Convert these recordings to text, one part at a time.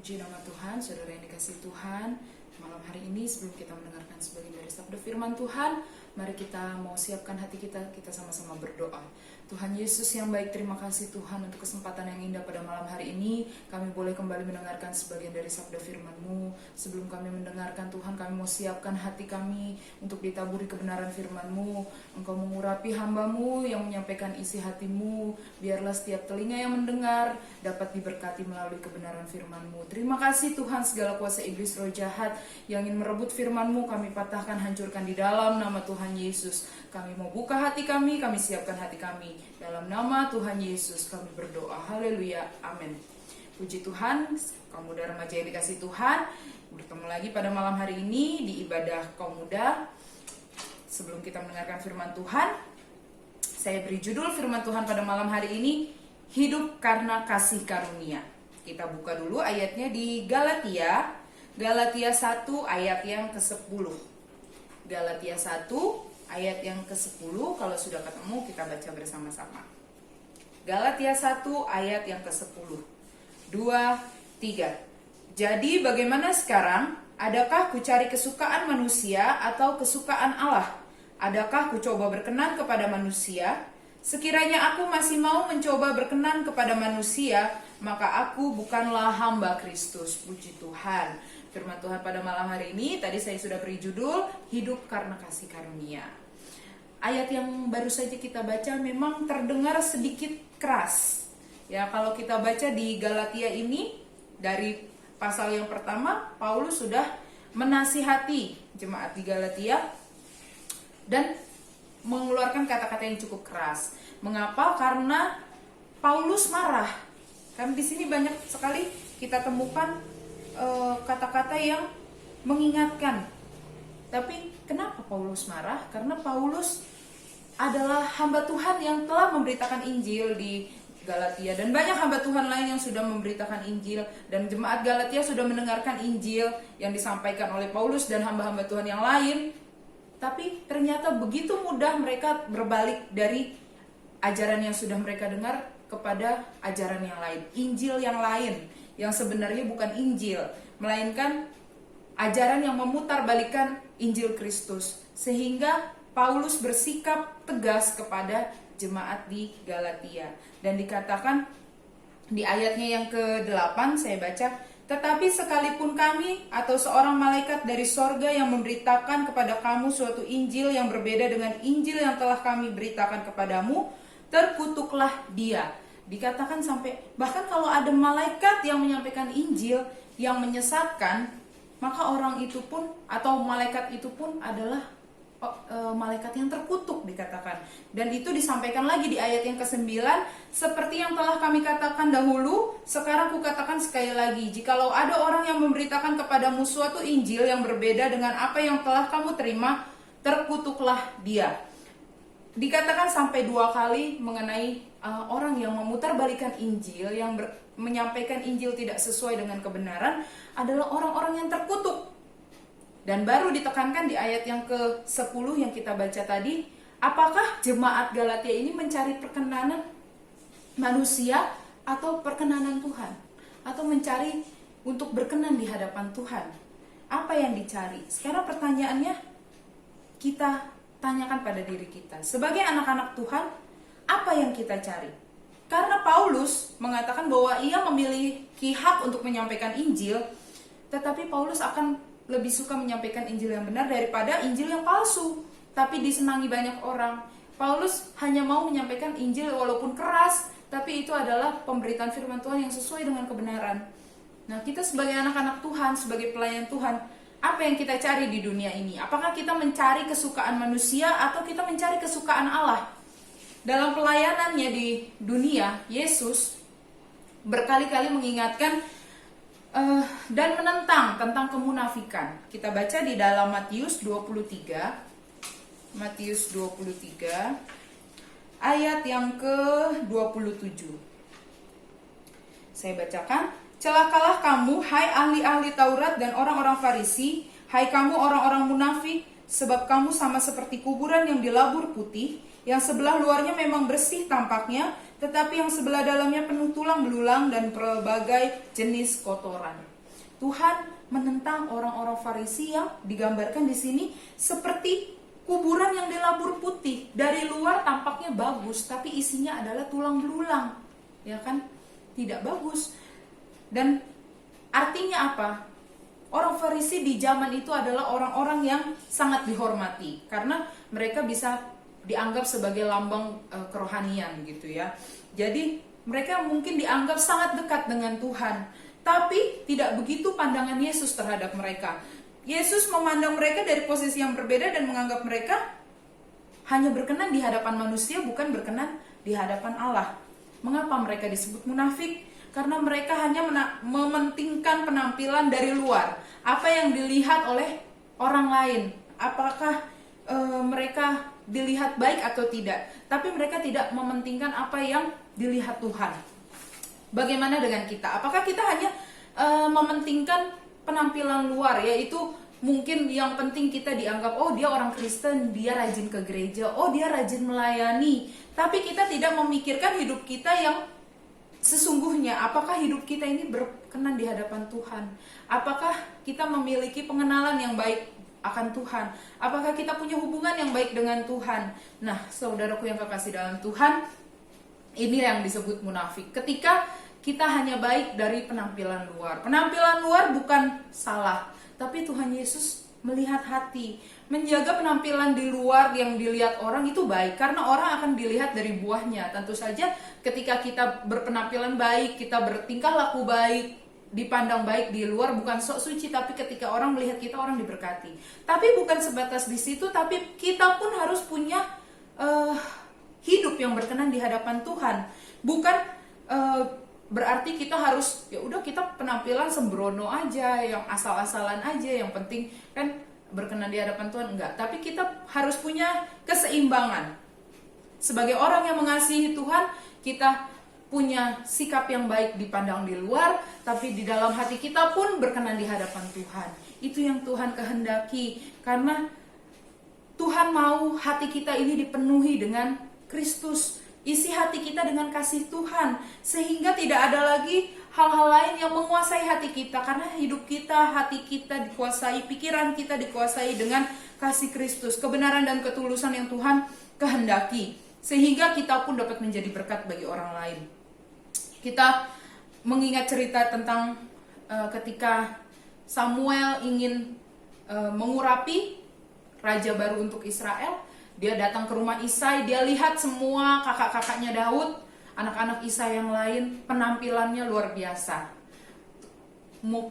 Puji nama Tuhan, saudara yang dikasihi Tuhan. Malam hari ini sebelum kita mendengarkan sebagian dari sabda firman Tuhan, mari kita mau siapkan hati kita sama-sama berdoa. Tuhan Yesus yang baik, terima kasih Tuhan untuk kesempatan yang indah pada malam hari ini. Kami boleh kembali mendengarkan sebagian dari sabda firman-Mu. Sebelum kami mendengarkan Tuhan, kami mau siapkan hati kami untuk ditaburi kebenaran firman-Mu. Engkau mengurapi hamba-Mu yang menyampaikan isi hati-Mu. Biarlah setiap telinga yang mendengar dapat diberkati melalui kebenaran firman-Mu. Terima kasih Tuhan, segala kuasa iblis roh jahat yang ingin merebut firman-Mu, kami patahkan, hancurkan di dalam nama Tuhan Yesus. Kami mau buka hati kami siapkan hati kami. Dalam nama Tuhan Yesus kami berdoa. Haleluya. Amin. Puji Tuhan, kaum muda remaja yang dikasihi Tuhan. Bertemu lagi pada malam hari ini di ibadah kaum muda. Sebelum kita mendengarkan firman Tuhan, saya beri judul firman Tuhan pada malam hari ini, hidup karena kasih karunia. Kita buka dulu ayatnya di Galatia 1 ayat yang ke-10. Galatia 1 ayat yang ke-10, kalau sudah ketemu kita baca bersama-sama. Galatia 1 ayat yang ke-10. 2, 3. Jadi bagaimana sekarang? Adakah ku cari kesukaan manusia atau kesukaan Allah? Adakah ku coba berkenan kepada manusia? Sekiranya aku masih mau mencoba berkenan kepada manusia, maka aku bukanlah hamba Kristus. Puji Tuhan. Firman Tuhan pada malam hari ini, tadi saya sudah beri judul, hidup karena kasih karunia. Ayat yang baru saja kita baca memang terdengar sedikit keras. Ya, kalau kita baca di Galatia ini, dari pasal yang pertama, Paulus sudah menasihati jemaat di Galatia dan mengeluarkan kata-kata yang cukup keras. Mengapa? Karena Paulus marah. Kan di sini banyak sekali kita temukan kata-kata yang mengingatkan. Tapi kenapa Paulus marah? Karena Paulus adalah hamba Tuhan yang telah memberitakan Injil di Galatia, dan banyak hamba Tuhan lain yang sudah memberitakan Injil, dan jemaat Galatia sudah mendengarkan Injil yang disampaikan oleh Paulus dan hamba-hamba Tuhan yang lain. Tapi ternyata begitu mudah mereka berbalik dari ajaran yang sudah mereka dengar kepada ajaran yang lain, Injil yang lain, yang sebenarnya bukan Injil, melainkan ajaran yang memutarbalikkan Injil Kristus. Sehingga Paulus bersikap tegas kepada jemaat di Galatia. Dan dikatakan di ayatnya yang ke-8, saya baca, tetapi sekalipun kami atau seorang malaikat dari sorga yang memberitakan kepada kamu suatu Injil yang berbeda dengan Injil yang telah kami beritakan kepadamu, terkutuklah dia. Dikatakan sampai, bahkan kalau ada malaikat yang menyampaikan Injil yang menyesatkan, maka orang itu pun atau malaikat itu pun adalah malaikat yang terkutuk, dikatakan. Dan itu disampaikan lagi di ayat yang ke-9, seperti yang telah kami katakan dahulu, sekarang kukatakan sekali lagi, jikalau ada orang yang memberitakan kepadamu suatu Injil yang berbeda dengan apa yang telah kamu terima, terkutuklah dia. Dikatakan sampai 2 kali mengenai orang yang memutarbalikkan Injil, yang menyampaikan Injil tidak sesuai dengan kebenaran, adalah orang-orang yang terkutuk. Dan baru ditekankan di ayat yang ke-10 yang kita baca tadi, apakah jemaat Galatia ini mencari perkenanan manusia atau perkenanan Tuhan? Atau mencari untuk berkenan di hadapan Tuhan? Apa yang dicari? Sekarang pertanyaannya kita tanyakan pada diri kita. Sebagai anak-anak Tuhan, apa yang kita cari? Karena Paulus mengatakan bahwa ia memiliki hak untuk menyampaikan Injil, tetapi Paulus akan lebih suka menyampaikan Injil yang benar daripada Injil yang palsu, tapi disenangi banyak orang. Paulus hanya mau menyampaikan Injil walaupun keras, tapi itu adalah pemberitaan firman Tuhan yang sesuai dengan kebenaran. Nah, kita sebagai anak-anak Tuhan, sebagai pelayan Tuhan, apa yang kita cari di dunia ini? Apakah kita mencari kesukaan manusia atau kita mencari kesukaan Allah? Dalam pelayanannya di dunia, Yesus berkali-kali mengingatkan dan menentang tentang kemunafikan. Kita baca di dalam Matius 23 ayat yang ke-27. Saya bacakan, celakalah kamu, hai ahli-ahli Taurat dan orang-orang Farisi, hai kamu orang-orang munafik, sebab kamu sama seperti kuburan yang dilabur putih, yang sebelah luarnya memang bersih tampaknya, tetapi yang sebelah dalamnya penuh tulang belulang dan berbagai jenis kotoran. Tuhan menentang orang-orang Farisi yang digambarkan di sini seperti kuburan yang dilabur putih. Dari luar tampaknya bagus, tapi isinya adalah tulang belulang, ya kan? Tidak bagus. Dan artinya apa? Orang Farisi di zaman itu adalah orang-orang yang sangat dihormati karena mereka bisa dianggap sebagai lambang kerohanian gitu ya. Jadi mereka mungkin dianggap sangat dekat dengan Tuhan, tapi tidak begitu pandangan Yesus terhadap mereka. Yesus memandang mereka dari posisi yang berbeda dan menganggap mereka hanya berkenan di hadapan manusia, bukan berkenan di hadapan Allah. Mengapa mereka disebut munafik? Karena mereka hanya mementingkan penampilan dari luar. Apa yang dilihat oleh orang lain. Apakah mereka dilihat baik atau tidak. Tapi mereka tidak mementingkan apa yang dilihat Tuhan. Bagaimana dengan kita? Apakah kita hanya mementingkan penampilan luar, yaitu mungkin yang penting kita dianggap, oh dia orang Kristen, dia rajin ke gereja, oh dia rajin melayani. Tapi kita tidak memikirkan hidup kita yang sesungguhnya. Apakah hidup kita ini berkenan di hadapan Tuhan? Apakah kita memiliki pengenalan yang baik akan Tuhan? Apakah kita punya hubungan yang baik dengan Tuhan? Nah, saudaraku yang kekasih dalam Tuhan, ini yang disebut munafik. Ketika kita hanya baik dari penampilan luar. Penampilan luar bukan salah, tapi Tuhan Yesus melihat hati. Menjaga penampilan di luar yang dilihat orang itu baik, karena orang akan dilihat dari buahnya. Tentu saja ketika kita berpenampilan baik, kita bertingkah laku baik, dipandang baik di luar, bukan sok suci, tapi ketika orang melihat kita, orang diberkati. Tapi bukan sebatas di situ, tapi kita pun harus punya hidup yang berkenan di hadapan Tuhan. Bukan berarti kita harus, ya udah kita penampilan sembrono aja, yang asal-asalan aja, yang penting kan berkenan di hadapan Tuhan. Enggak, tapi kita harus punya keseimbangan. Sebagai orang yang mengasihi Tuhan, kita punya sikap yang baik dipandang di luar, tapi di dalam hati kita pun berkenan di hadapan Tuhan. Itu yang Tuhan kehendaki, karena Tuhan mau hati kita ini dipenuhi dengan Kristus. Isi hati kita dengan kasih Tuhan, sehingga tidak ada lagi hal-hal lain yang menguasai hati kita, karena hidup kita, hati kita dikuasai, pikiran kita dikuasai dengan kasih Kristus, kebenaran dan ketulusan yang Tuhan kehendaki, sehingga kita pun dapat menjadi berkat bagi orang lain. Kita mengingat cerita tentang ketika Samuel ingin mengurapi raja baru untuk Israel. Dia datang ke rumah Isai, dia lihat semua kakak-kakaknya Daud, anak-anak Isai yang lain, penampilannya luar biasa.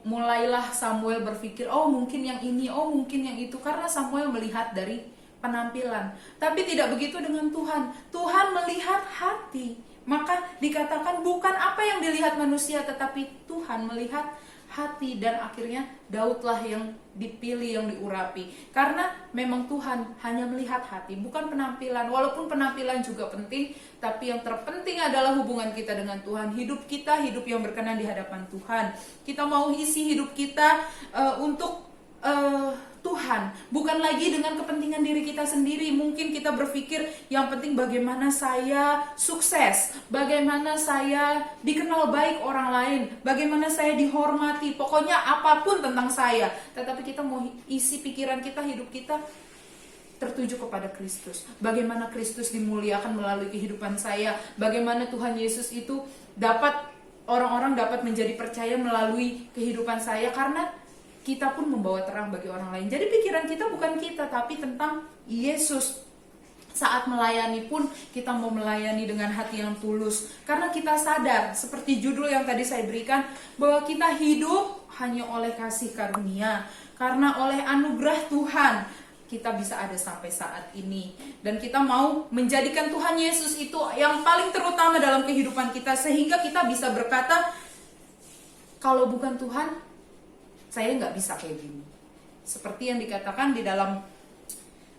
Mulailah Samuel berpikir, oh mungkin yang ini, oh mungkin yang itu, karena Samuel melihat dari penampilan. Tapi tidak begitu dengan Tuhan. Tuhan melihat hati. Maka dikatakan bukan apa yang dilihat manusia, tetapi Tuhan melihat hati, dan akhirnya Daudlah yang dipilih, yang diurapi. Karena memang Tuhan hanya melihat hati, bukan penampilan. Walaupun penampilan juga penting, tapi yang terpenting adalah hubungan kita dengan Tuhan. Hidup kita, hidup yang berkenan di hadapan Tuhan. Kita mau isi hidup kita untuk Tuhan, bukan lagi dengan kepentingan diri kita sendiri. Mungkin kita berpikir yang penting bagaimana saya sukses, bagaimana saya dikenal baik orang lain, bagaimana saya dihormati, pokoknya apapun tentang saya. Tetapi kita mau isi pikiran kita, hidup kita tertuju kepada Kristus. Bagaimana Kristus dimuliakan melalui kehidupan saya, bagaimana Tuhan Yesus itu orang-orang dapat menjadi percaya melalui kehidupan saya, karena kita pun membawa terang bagi orang lain. Jadi pikiran kita bukan kita, tapi tentang Yesus. Saat melayani pun kita mau melayani dengan hati yang tulus, karena kita sadar, seperti judul yang tadi saya berikan, bahwa kita hidup hanya oleh kasih karunia. Karena oleh anugerah Tuhan kita bisa ada sampai saat ini. Dan kita mau menjadikan Tuhan Yesus itu yang paling terutama dalam kehidupan kita, sehingga kita bisa berkata, kalau bukan Tuhan, saya nggak bisa kayak gini. Seperti yang dikatakan di dalam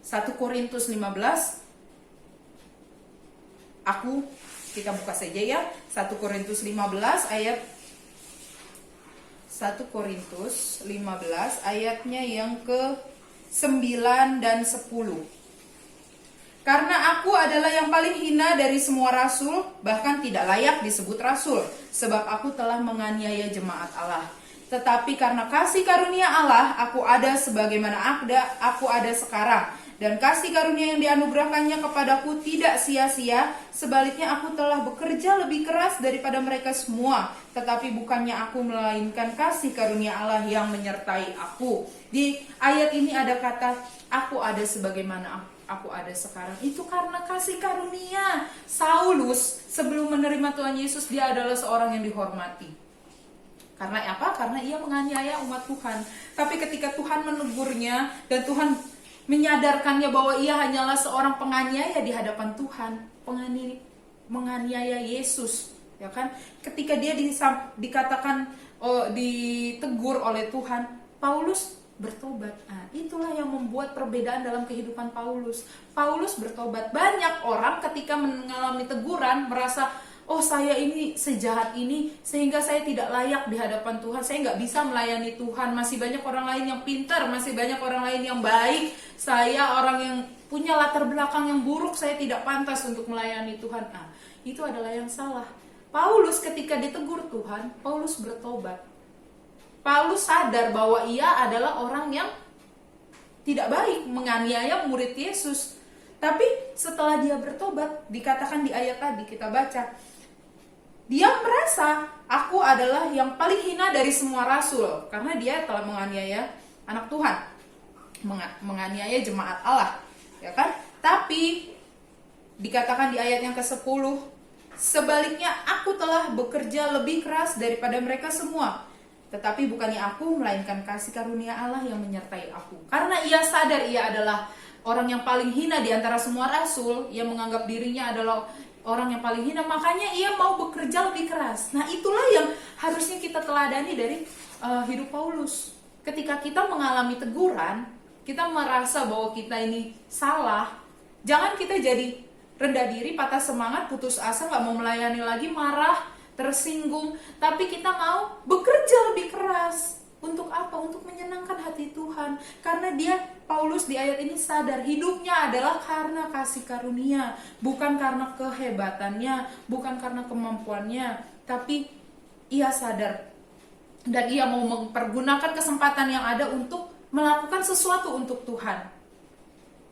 1 Korintus 15. Kita buka saja ya. 1 Korintus 15 ayat 1 Korintus 15 ayatnya yang ke-9 dan 10. Karena aku adalah yang paling hina dari semua rasul, bahkan tidak layak disebut rasul, sebab aku telah menganiaya jemaat Allah. Tetapi karena kasih karunia Allah, aku ada sebagaimana aku ada sekarang. Dan kasih karunia yang dianugerahkannya kepadaku tidak sia-sia. Sebaliknya aku telah bekerja lebih keras daripada mereka semua. Tetapi bukannya aku, melainkan kasih karunia Allah yang menyertai aku. Di ayat ini ada kata, aku ada sebagaimana aku ada sekarang. Itu karena kasih karunia. Saulus sebelum menerima Tuhan Yesus, dia adalah seorang yang dihormati. Karena apa? Karena ia menganiaya umat Tuhan. Tapi ketika Tuhan menegurnya dan Tuhan menyadarkannya bahwa ia hanyalah seorang penganiaya di hadapan Tuhan, menganiaya Yesus, ya kan? Ketika dia dikatakan ditegur oleh Tuhan, Paulus bertobat. Nah, itulah yang membuat perbedaan dalam kehidupan Paulus. Paulus bertobat. Banyak orang ketika mengalami teguran merasa, oh saya ini sejahat ini sehingga saya tidak layak di hadapan Tuhan, saya nggak bisa melayani Tuhan, masih banyak orang lain yang pintar, masih banyak orang lain yang baik, saya orang yang punya latar belakang yang buruk, saya tidak pantas untuk melayani Tuhan. Nah, itu adalah yang salah. Paulus ketika ditegur Tuhan, Paulus bertobat. Paulus sadar bahwa ia adalah orang yang tidak baik, menganiaya murid Yesus. Tapi setelah dia bertobat, dikatakan di ayat tadi kita baca, dia merasa aku adalah yang paling hina dari semua rasul, karena dia telah menganiaya anak Tuhan, menganiaya jemaat Allah, ya kan? Tapi dikatakan di ayat yang ke-10, sebaliknya aku telah bekerja lebih keras daripada mereka semua. Tetapi bukannya aku, melainkan kasih karunia Allah yang menyertai aku. Karena ia sadar ia adalah orang yang paling hina di antara semua rasul, ia menganggap dirinya adalah orang yang paling hina, makanya ia mau bekerja lebih keras. Nah, itulah yang harusnya kita teladani dari hidup Paulus. Ketika kita mengalami teguran, kita merasa bahwa kita ini salah, jangan kita jadi rendah diri, patah semangat, putus asa, gak mau melayani lagi, marah, tersinggung. Tapi kita mau bekerja lebih keras. Untuk apa? Untuk menyenangkan hati Tuhan. Karena Paulus di ayat ini sadar hidupnya adalah karena kasih karunia, bukan karena kehebatannya, bukan karena kemampuannya, tapi ia sadar dan ia mau mempergunakan kesempatan yang ada untuk melakukan sesuatu untuk Tuhan.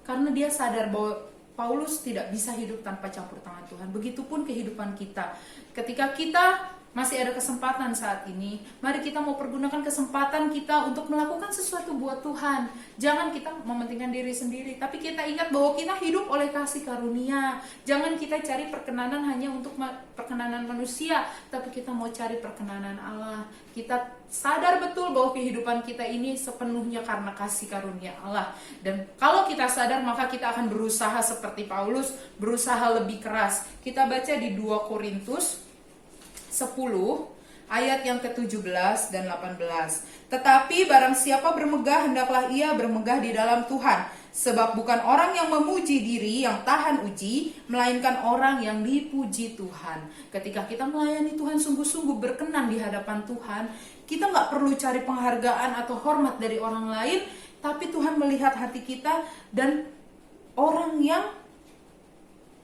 Karena dia sadar bahwa Paulus tidak bisa hidup tanpa campur tangan Tuhan. Begitupun kehidupan kita. Ketika kita masih ada kesempatan saat ini, mari kita mau pergunakan kesempatan kita untuk melakukan sesuatu buat Tuhan. Jangan kita mementingkan diri sendiri, tapi kita ingat bahwa kita hidup oleh kasih karunia. Jangan kita cari perkenanan hanya untuk perkenanan manusia, tapi kita mau cari perkenanan Allah. Kita sadar betul bahwa kehidupan kita ini sepenuhnya karena kasih karunia Allah. Dan kalau kita sadar, maka kita akan berusaha seperti Paulus, berusaha lebih keras. Kita baca di 2 Korintus 10 ayat yang ke-17 dan 18. Tetapi barang siapa bermegah, hendaklah ia bermegah di dalam Tuhan. Sebab bukan orang yang memuji diri yang tahan uji, melainkan orang yang dipuji Tuhan. Ketika kita melayani Tuhan sungguh-sungguh berkenan di hadapan Tuhan, kita gak perlu cari penghargaan atau hormat dari orang lain, tapi Tuhan melihat hati kita. Dan orang yang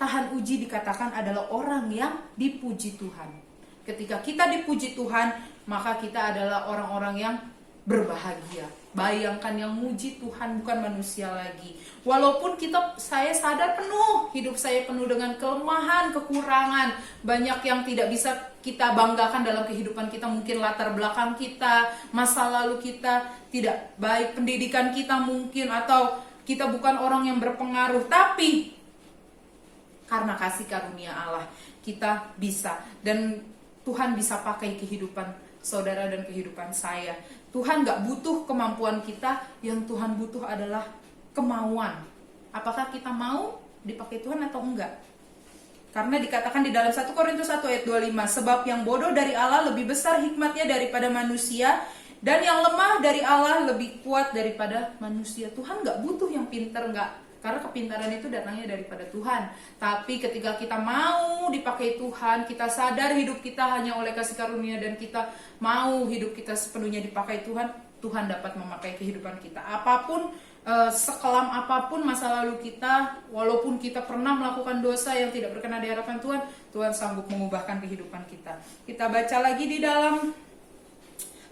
tahan uji dikatakan adalah orang yang dipuji Tuhan. Ketika kita dipuji Tuhan, maka kita adalah orang-orang yang berbahagia. Bayangkan, yang muji Tuhan bukan manusia lagi. Walaupun saya sadar hidup saya penuh dengan kelemahan, kekurangan, banyak yang tidak bisa kita banggakan dalam kehidupan kita. Mungkin latar belakang kita, masa lalu kita tidak baik, pendidikan kita mungkin, atau kita bukan orang yang berpengaruh. Tapi karena kasih karunia Allah, kita bisa, dan Tuhan bisa pakai kehidupan saudara dan kehidupan saya. Tuhan gak butuh kemampuan kita, yang Tuhan butuh adalah kemauan. Apakah kita mau dipakai Tuhan atau enggak? Karena dikatakan di dalam 1 Korintus 1 ayat 25, sebab yang bodoh dari Allah lebih besar hikmatnya daripada manusia, dan yang lemah dari Allah lebih kuat daripada manusia. Tuhan gak butuh yang pintar, karena kepintaran itu datangnya daripada Tuhan. Tapi ketika kita mau dipakai Tuhan, kita sadar hidup kita hanya oleh kasih karunia, dan kita mau hidup kita sepenuhnya dipakai Tuhan, Tuhan dapat memakai kehidupan kita. Apapun, sekelam apapun masa lalu kita, walaupun kita pernah melakukan dosa yang tidak berkenan di hadapan Tuhan, Tuhan sanggup mengubahkan kehidupan kita. Kita baca lagi di dalam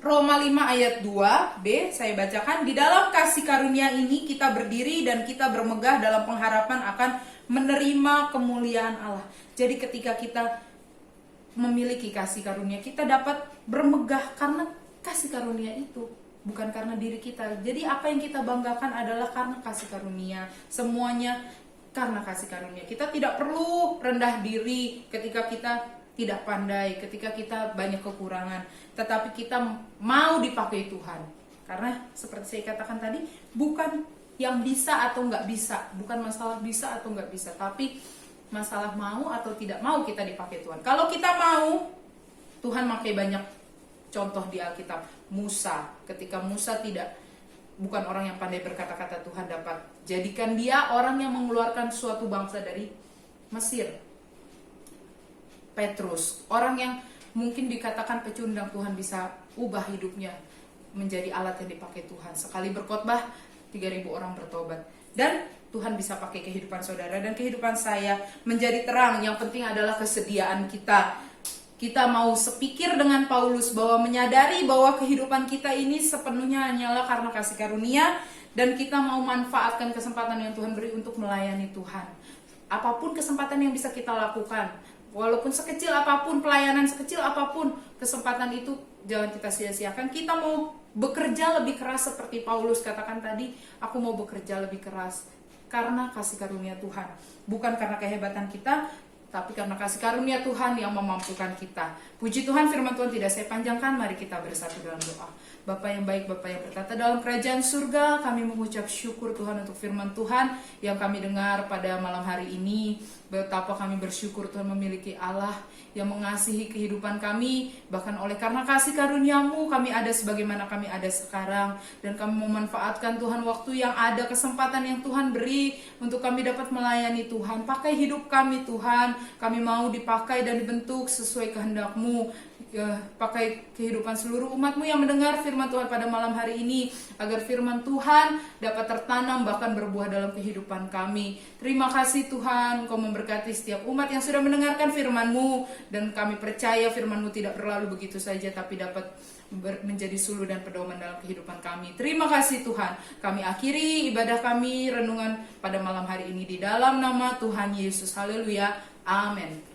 Roma 5 ayat 2b saya bacakan. Di dalam kasih karunia ini kita berdiri dan kita bermegah dalam pengharapan akan menerima kemuliaan Allah. Jadi ketika kita memiliki kasih karunia, kita dapat bermegah karena kasih karunia itu, bukan karena diri kita. Jadi apa yang kita banggakan adalah karena kasih karunia. Semuanya karena kasih karunia. Kita tidak perlu rendah diri ketika kita tidak pandai, ketika kita banyak kekurangan, tetapi kita mau dipakai Tuhan. Karena seperti saya katakan tadi, bukan yang bisa atau nggak bisa, bukan masalah bisa atau nggak bisa, tapi masalah mau atau tidak mau kita dipakai Tuhan. Kalau kita mau, Tuhan pakai banyak contoh di Alkitab. Musa, ketika Musa bukan orang yang pandai berkata-kata, Tuhan dapat jadikan dia orang yang mengeluarkan suatu bangsa dari Mesir. Petrus, orang yang mungkin dikatakan pecundang, Tuhan bisa ubah hidupnya menjadi alat yang dipakai Tuhan. Sekali berkhotbah 3.000 orang bertobat. Dan Tuhan bisa pakai kehidupan saudara dan kehidupan saya menjadi terang. Yang penting adalah kesediaan kita. Kita mau sepikir dengan Paulus bahwa menyadari bahwa kehidupan kita ini sepenuhnya hanyalah karena kasih karunia, dan kita mau manfaatkan kesempatan yang Tuhan beri untuk melayani Tuhan. Apapun kesempatan yang bisa kita lakukan, walaupun sekecil apapun, pelayanan sekecil apapun, kesempatan itu jangan kita sia-siakan. Kita mau bekerja lebih keras seperti Paulus katakan tadi, aku mau bekerja lebih keras karena kasih karunia Tuhan. Bukan karena kehebatan kita, tapi karena kasih karunia Tuhan yang memampukan kita. Puji Tuhan, firman Tuhan tidak saya panjangkan, mari kita bersatu dalam doa. Bapa yang baik, Bapa yang bertata dalam kerajaan surga, kami mengucap syukur Tuhan untuk firman Tuhan yang kami dengar pada malam hari ini. Betapa kami bersyukur Tuhan memiliki Allah yang mengasihi kehidupan kami, bahkan oleh karena kasih karunia-Mu kami ada sebagaimana kami ada sekarang, dan kami memanfaatkan Tuhan waktu yang ada, kesempatan yang Tuhan beri untuk kami dapat melayani Tuhan. Pakai hidup kami Tuhan, kami mau dipakai dan dibentuk sesuai kehendak-Mu. Pakai kehidupan seluruh umat-Mu yang mendengar firman Tuhan pada malam hari ini, agar firman Tuhan dapat tertanam bahkan berbuah dalam kehidupan kami. Terima kasih Tuhan, Engkau memberkati setiap umat yang sudah mendengarkan firman-Mu, dan kami percaya firman-Mu tidak berlalu begitu saja, tapi dapat menjadi suluh dan pedoman dalam kehidupan kami. Terima kasih Tuhan. Kami akhiri ibadah kami, renungan pada malam hari ini di dalam nama Tuhan Yesus. Haleluya. Amin.